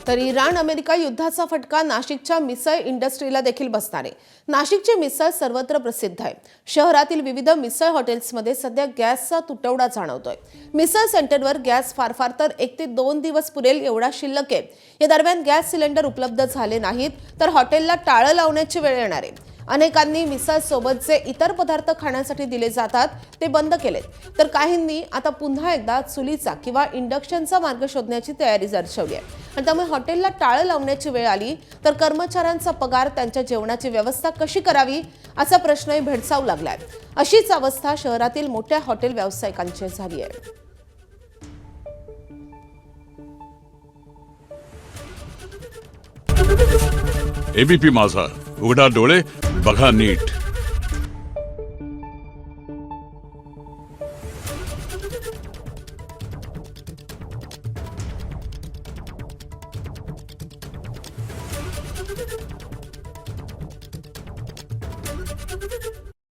तर Iran America युद्धाचा फटका नाशिकच्या मिसळ इंडस्ट्रीला देखील बसणार आहे। नाशिकची मिसळ सर्वत्र प्रसिद्ध आहे। शहरातील विविध मिसळ हॉटेल्समध्ये सध्या गॅसचा तुटवडा जाणवतोय। मिसळ सेंटरवर गॅस फार तर 1 ते 2 दिवस पुरेल एवढा शिल्लक आहे। या दरम्यान गॅस सिलेंडर उपलब्ध झाले नाहीत तर हॉटेलला टाळं लावण्याची वेळ येणार आहे। अनेकांनी मिसळ सोबत जे इतर पदार्थ खाण्यासाठी दिले जातात ते बंद केलेत, तर काहींनी आता पुन्हा एकदा चुलीचा किंवा इंडक्शनचा मार्ग शोधण्याची तयारी दर्शवली आहे। आणि त्यामुळे हॉटेलला टाळं लावण्याची वेळ आली तर कर्मचाऱ्यांचा पगार, त्यांच्या जेवणाची व्यवस्था कशी करावी असा प्रश्नही भेडसावू लागलाय। अशीच अवस्था शहरातील मोठ्या हॉटेल व्यावसायिकांची झाली आहे। एबीपी माझा, उघडा डोळे बघा नीट।